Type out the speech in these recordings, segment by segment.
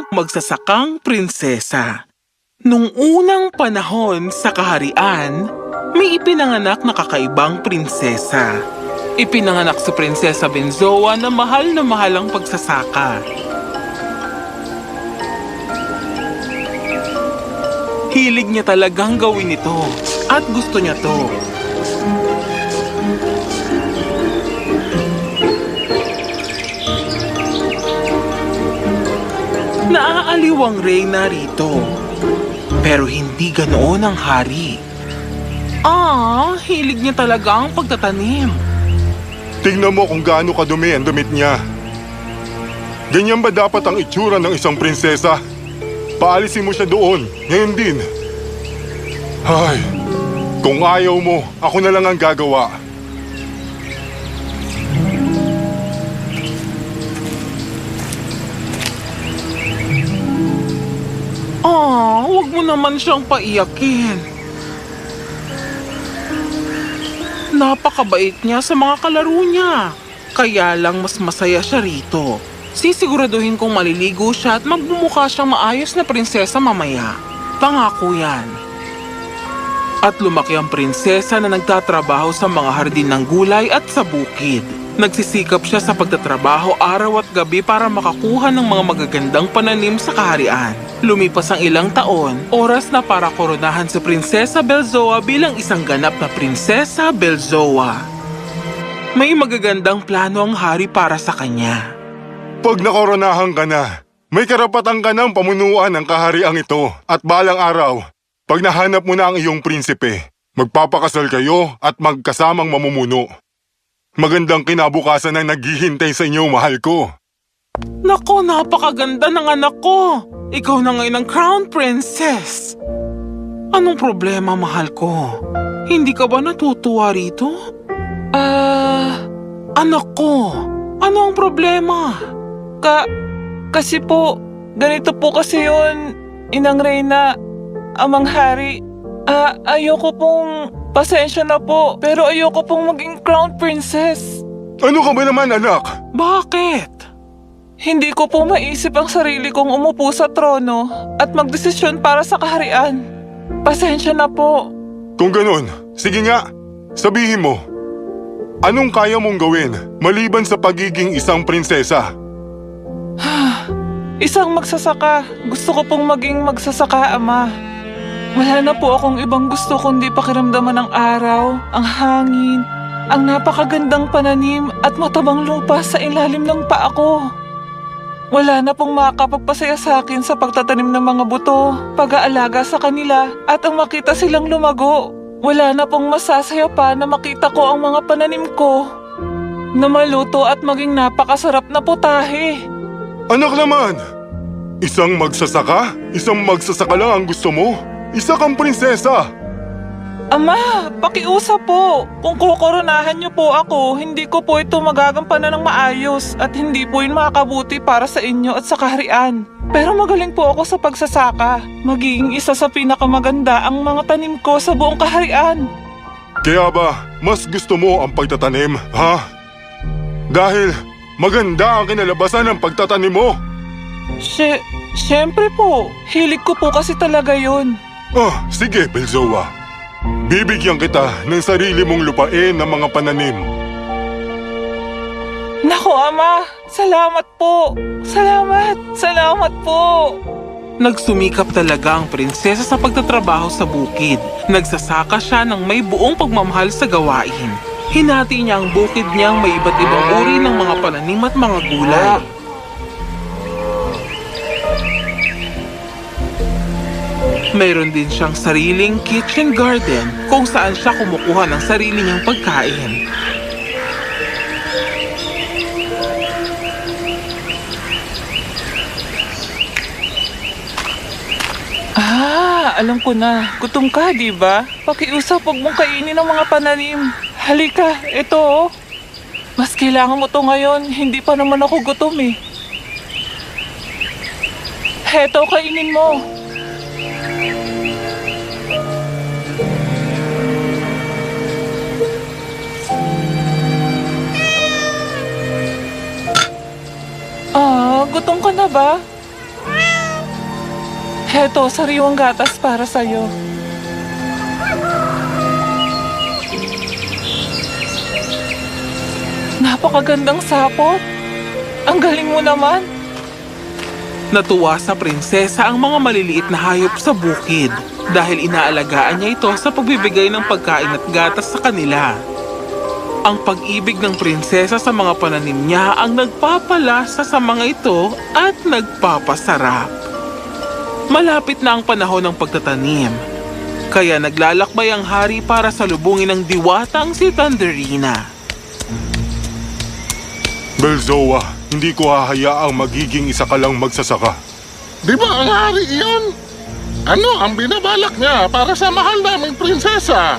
Magsasakang prinsesa. Nung unang panahon sa kaharian, may ipinanganak na kakaibang prinsesa. Ipinanganak si Prinsesa Benzoa na mahal ang pagsasaka. Hilig niya talagang gawin ito at gusto niya to. Naaaliw ang reyna rito, pero hindi ganoon ang hari. Hilig niya talaga ang pagtatanim. Tingnan mo kung gaano kadumi ang damit niya. Ganyan ba dapat ang itsura ng isang prinsesa? Paalisin mo siya doon, ngayon din. Ay, kung ayaw mo, ako na lang ang gagawa. Huwag mo naman siyang paiyakin. Napakabait niya sa mga kalaro niya. Kaya lang mas masaya siya rito. Sisiguraduhin kong maliligo siya at magbumukha siyang maayos na prinsesa mamaya. Pangako yan. At lumaki ang prinsesa na nagtatrabaho sa mga hardin ng gulay at sa bukid. Nagsisikap siya sa pagtatrabaho araw at gabi para makakuha ng mga magagandang pananim sa kaharian. Lumipas ang ilang taon, oras na para koronahan si Prinsesa Belzoa bilang isang ganap na Prinsesa Belzoa. May magagandang plano ang hari para sa kanya. Pag nakoronahan ka na, may karapatan ka ng pamunuan ng kahariang ito at balang araw, pag nahanap mo na ang iyong prinsipe, magpapakasal kayo at magkasamang mamumuno. Magandang kinabukasan ang naghihintay sa inyo, mahal ko. Nako, napakaganda ng anak ko. Ikaw na ngayon ang Crown Princess. Anong problema, mahal ko? Hindi ka ba natutuwa rito? Anak ko, ano ang problema? Kasi po, ganito po kasi yun, Inang Reyna, Amang Hari. Ayoko pong, pasensya na po, pero ayoko pong maging Crown Princess. Ano ka ba naman, anak? Bakit? Hindi ko po maisip ang sarili kong umupo sa trono at magdesisyon para sa kaharian. Pasensya na po. Kung ganun, sige nga, sabihin mo. Anong kaya mong gawin maliban sa pagiging isang prinsesa? Isang magsasaka. Gusto ko pong maging magsasaka, Ama. Wala na po akong ibang gusto kundi pakiramdaman ng araw, ang hangin, ang napakagandang pananim at matabang lupa sa ilalim ng paa ko. Wala na pong makakapagpasaya sa akin sa pagtatanim ng mga buto, pag-aalaga sa kanila at ang makita silang lumago. Wala na pong masasaya pa na makita ko ang mga pananim ko na maluto at maging napakasarap na putahe. Anak naman! Isang magsasaka? Isang magsasaka lang ang gusto mo? Isa kang prinsesa! Ama, pakiusap po. Kung kukoronahan niyo po ako, hindi ko po ito magagampanan ng maayos at hindi po yun makakabuti para sa inyo at sa kaharian. Pero magaling po ako sa pagsasaka. Magiging isa sa pinakamaganda ang mga tanim ko sa buong kaharian. Kaya ba, mas gusto mo ang pagtatanim, ha? Dahil maganda ang kinalabasan ng pagtatanim mo. Siyempre po. Hilig ko po kasi talaga yun. Sige, Belzoa. Bibigyan kita ng sarili mong lupain ng mga pananim. Naku, Ama! Salamat po! Salamat po! Nagsumikap talaga ang prinsesa sa pagtatrabaho sa bukid. Nagsasaka siya ng may buong pagmamahal sa gawain. Hinati niya ang bukid niyang may iba't ibang uri ng mga pananim at mga gulay. Mayroon din siyang sariling kitchen garden kung saan siya kumukuha ng sarili niyang pagkain. Alam ko na. Gutom ka, di ba? Pakiusap, huwag mong kainin ang mga pananim. Halika, ito oh. Mas kailangan mo to ngayon. Hindi pa naman ako gutom eh. Heto, kainin mo. Gutom ka na ba? Heto, sariwang gatas para sa'yo. Napakagandang sapot. Ang galing mo naman. Natuwa sa prinsesa ang mga maliliit na hayop sa bukid dahil inaalagaan niya ito sa pagbibigay ng pagkain at gatas sa kanila. Ang pag-ibig ng prinsesa sa mga pananim niya ang nagpapalasa sa mga ito at nagpapasarap. Malapit na ang panahon ng pagtatanim, kaya naglalakbay ang hari para salubungin ng diwatang si Thunderina. Belzoa, hindi ko hahayaang magiging isa ka lang magsasaka. Di ba ang hari iyon? Ano ang binabalak niya para sa mahal naming prinsesa?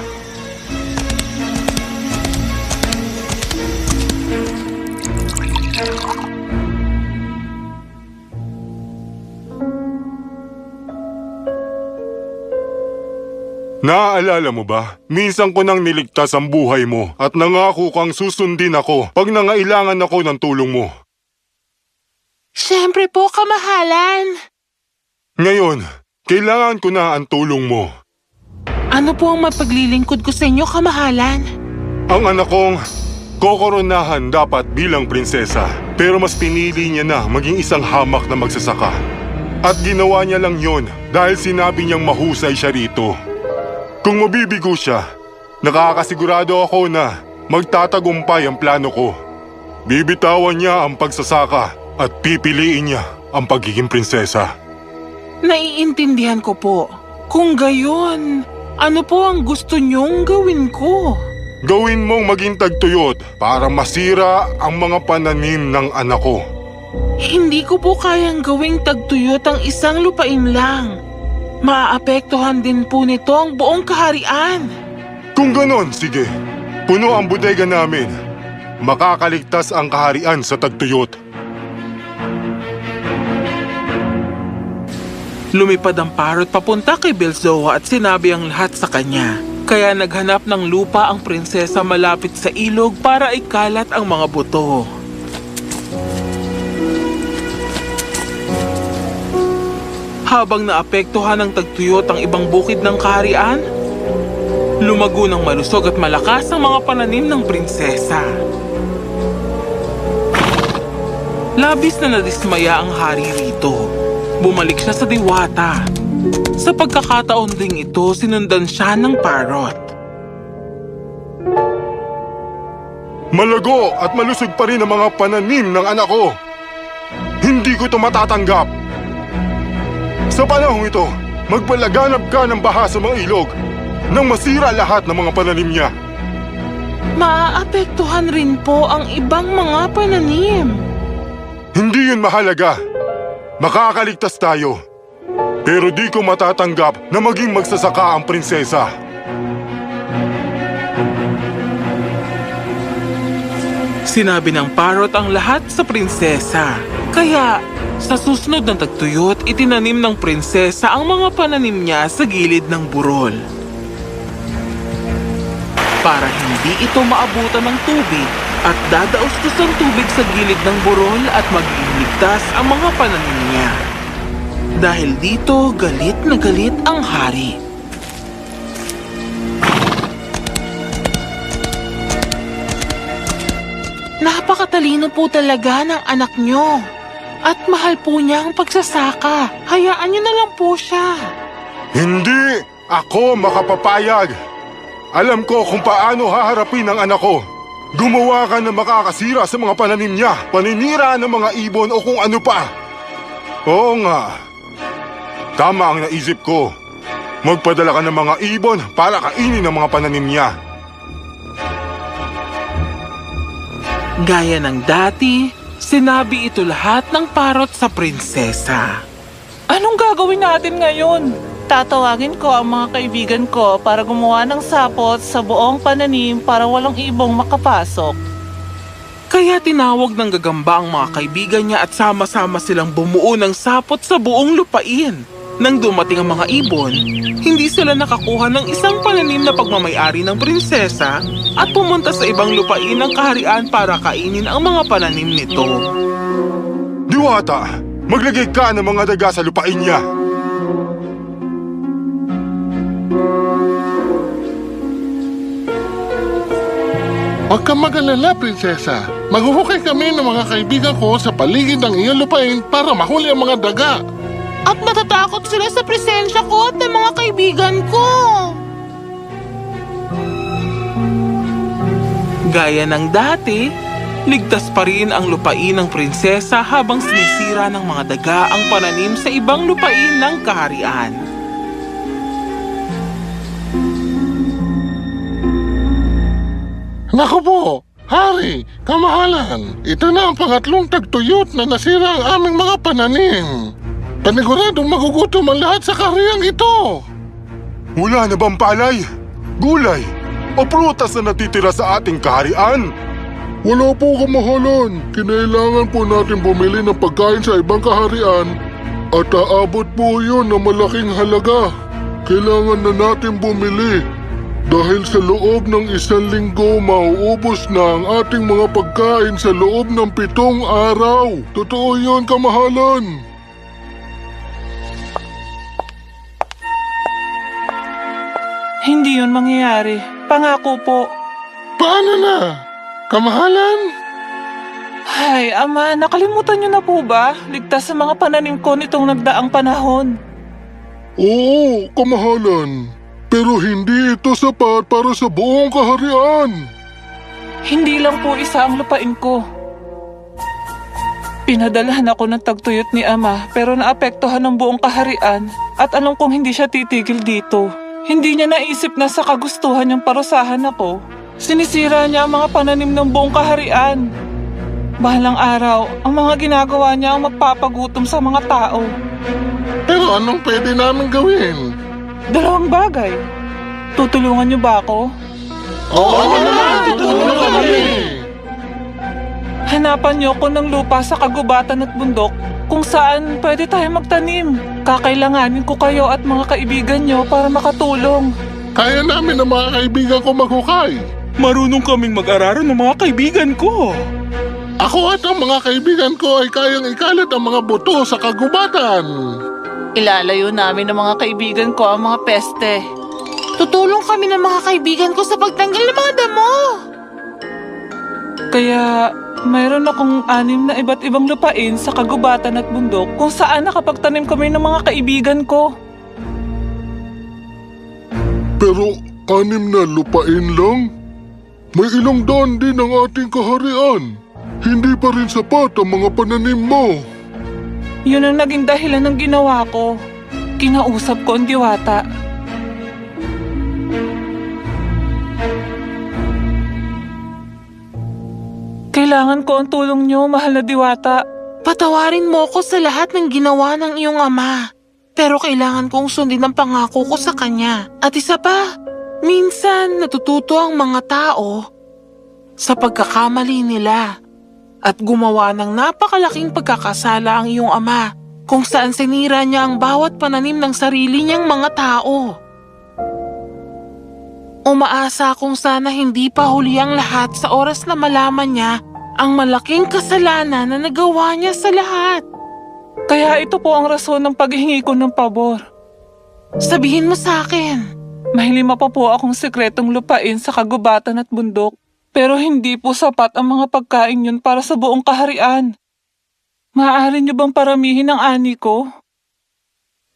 Naaalala mo ba? Minsan ko nang niligtas ang buhay mo at nangako kang susundin ako pag nangailangan ako ng tulong mo. Siyempre po, kamahalan. Ngayon, kailangan ko na ang tulong mo. Ano po ang mapaglilingkod ko sa inyo, kamahalan? Ang anak kong kokoronahan dapat bilang prinsesa, pero mas pinili niya na maging isang hamak na magsasaka. At ginawa niya lang yon dahil sinabi niyang mahusay siya rito. Kung mabibigo siya, nakakasigurado ako na magtatagumpay ang plano ko. Bibitawan niya ang pagsasaka at pipiliin niya ang pagiging prinsesa. Naiintindihan ko po. Kung gayon, ano po ang gusto niyong gawin ko? Gawin mong maging tagtuyot para masira ang mga pananim ng anak ko. Hindi ko po kayang gawing tagtuyot ang isang lupain lang. Maaapektuhan din po nito ang buong kaharian. Kung ganon, sige. Puno ang bodega namin. Makakaligtas ang kaharian sa tagtuyot. Lumipad ang parrot papunta kay Belzoa at sinabi ang lahat sa kanya. Kaya naghanap ng lupa ang prinsesa malapit sa ilog para ikalat ang mga buto. Habang naapektuhan ng tagtuyot ang ibang bukid ng kaharian, lumago ng malusog at malakas ang mga pananim ng prinsesa. Labis na nadismaya ang hari rito. Bumalik siya sa diwata. Sa pagkakataon ding ito, sinundan siya ng parrot. Malago at malusog pa rin ang mga pananim ng anak ko. Hindi ko ito matatanggap. Sa panahong ito, magpalaganap ka ng baha sa mga ilog nang masira lahat ng mga pananim niya. Maaapektuhan rin po ang ibang mga pananim. Hindi yun mahalaga. Makakaligtas tayo. Pero di ko matatanggap na maging magsasaka ang prinsesa. Sinabi ng parrot ang lahat sa prinsesa. Kaya, sa susunod ng tagtuyot, itinanim ng prinsesa ang mga pananim niya sa gilid ng burol. Para hindi ito maabutan ng tubig at dadaustos ang tubig sa gilid ng burol at magiging ligtas ang mga pananim niya. Dahil dito, galit na galit ang hari. Napakatalino po talaga ng anak niyo. At mahal po niya ang pagsasaka. Hayaan niyo na lang po siya. Hindi ako makapapayag. Alam ko kung paano haharapin ang anak ko. Gumawa ka ng makakasira sa mga pananim niya, paninira ng mga ibon o kung ano pa. Oo nga. Tama ang naisip ko. Magpadala ka ng mga ibon para kainin ang mga pananim niya. Gaya ng dati, sinabi ito lahat ng parrot sa prinsesa. Anong gagawin natin ngayon? Tatawagin ko ang mga kaibigan ko para gumawa ng sapot sa buong pananim para walang ibong makapasok. Kaya tinawag ng gagamba ang mga kaibigan niya at sama-sama silang bumuo ng sapot sa buong lupain. Nang dumating ang mga ibon, hindi sila nakakuha ng isang pananim na pagmamayari ng prinsesa at pumunta sa ibang lupain ng kaharian para kainin ang mga pananim nito. Diwata, maglagay ka ng mga daga sa lupain niya. Huwag kang mag-alala, prinsesa. Maghuhukay kami ng mga kaibigan ko sa paligid ng iyong lupain para mahuli ang mga daga. At matatakot sila sa presensya ko at ng mga kaibigan ko. Gaya ng dati, ligtas pa rin ang lupain ng prinsesa habang sinisira ng mga daga ang pananim sa ibang lupain ng kaharian. Naku po, Hari, kamahalan. Ito na ang pangatlong tagtuyot na nasira ang aming mga pananim. Paniguradong magugutom ang lahat sa kahariang ito. Wala na bang palay, gulay, o prutas na natitira sa ating kaharian? Wala po, kamahalan. Kinailangan po natin bumili ng pagkain sa ibang kaharian at aabot po yun ng malaking halaga. Kailangan na natin bumili dahil sa loob ng 1 linggo mauubos na ang ating mga pagkain sa loob ng 7 araw. Totoo yun, kamahalan. Hindi yun mangyayari. Pangako po. Paano na? Kamahalan? Ay, Ama, nakalimutan niyo na po ba? Ligtas sa mga pananim ko nitong nagdaang panahon. Oo, kamahalan. Pero hindi ito sapat para sa buong kaharian. Hindi lang po isa ang lupain ko. Pinadalahan ako ng tagtuyot ni Ama pero naapektuhan ng buong kaharian at alam kong hindi siya titigil dito. Hindi niya naisip na sa kagustuhan niyang parusahan ako. Sinisira niya ang mga pananim ng buong kaharian. Bahalang araw, ang mga ginagawa niya ang magpapagutom sa mga tao. Pero anong pwede namin gawin? 2 bagay. Tutulungan niyo ba ako? Oo naman, tutulungan kami. Hanapan niyo ko ng lupa sa kagubatan at bundok kung saan pwede tayo magtanim. Kakailanganin ko kayo at mga kaibigan niyo para makatulong. Kaya namin ang mga kaibigan ko maghukay. Marunong kaming mag-araro ng mga kaibigan ko. Ako at ang mga kaibigan ko ay kayang ikalat ang mga buto sa kagubatan. Ilalayo namin ng mga kaibigan ko ang mga peste. Tutulong kami ng mga kaibigan ko sa pagtanggal ng mga damo. Kaya mayroon akong 6 na iba't ibang lupain sa kagubatan at bundok kung saan nakapagtanim kami ng mga kaibigan ko. Pero 6 na lupain lang? May ilang daan din ang ating kaharian. Hindi pa rin sapat ang mga pananim mo. Yun ang naging dahilan ng ginawa ko. Kinausap ko ang diwata. Kailangan ko ang tulong niyo, mahal na diwata. Patawarin mo ko sa lahat ng ginawa ng iyong ama. Pero kailangan kong sundin ang pangako ko sa kanya. At isa pa, minsan natututo ang mga tao sa pagkakamali nila. At gumawa ng napakalaking pagkakasala ang iyong ama kung saan sinira niya ang bawat pananim ng sarili niyang mga tao. Umaasa kung sana hindi pa huli ang lahat sa oras na malaman niya ang malaking kasalanan na nagawa niya sa lahat. Kaya ito po ang rason ng paghingi ko ng pabor. Sabihin mo sa akin. May 5 pa po akong sekretong lupain sa kagubatan at bundok. Pero hindi po sapat ang mga pagkain yun para sa buong kaharian. Maaari niyo bang paramihin ang ani ko?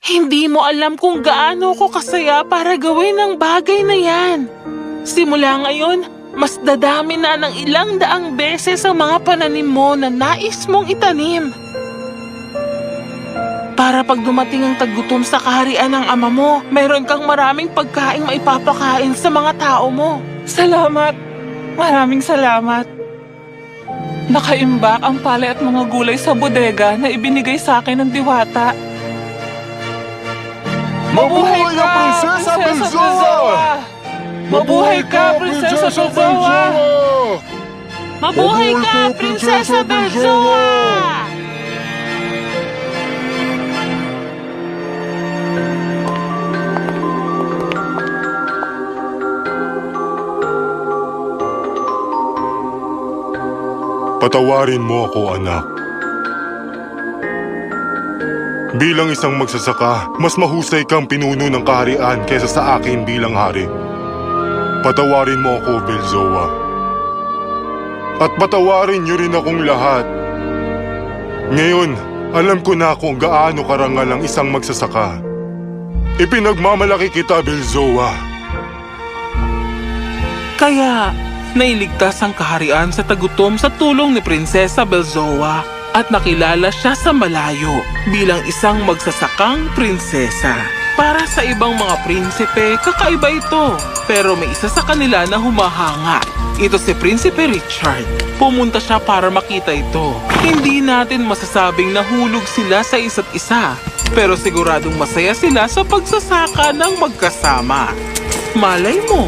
Hindi mo alam kung gaano ko kasaya para gawin ang bagay na yan. Simula ngayon, mas dadami na ng 100 beses ang mga pananim mo na nais mong itanim. Para pag dumating ang taggutom sa kaharian ng ama mo, mayroon kang maraming pagkaing maipapakain sa mga tao mo. Salamat! Maraming salamat. Nakaimbak ang palay at mga gulay sa bodega na ibinigay sa akin ng diwata. Mabuhay ang Prinsesa Belzoa! Mabuhay ka, Prinsesa Belzoa! Mabuhay ka, Prinsesa Belzoa! Patawarin mo ako, anak. Bilang isang magsasaka, mas mahusay kang pinuno ng kaharian kaysa sa akin bilang hari. Patawarin mo ako, Belzoa. At patawarin niyo rin akong lahat. Ngayon, alam ko na kung gaano karangal ang isang magsasaka. Ipinagmamalaki kita, Belzoa. Kaya, nailigtas ang kaharian sa tagutom sa tulong ni Prinsesa Belzoa at nakilala siya sa malayo bilang isang magsasakang prinsesa. Para sa ibang mga prinsipe, kakaiba ito. Pero may isa sa kanila na humahanga. Ito si Prinsipe Richard. Pumunta siya para makita ito. Hindi natin masasabing nahulog sila sa isa't isa. Pero siguradong masaya sila sa pagsasaka ng magkasama. Malay mo,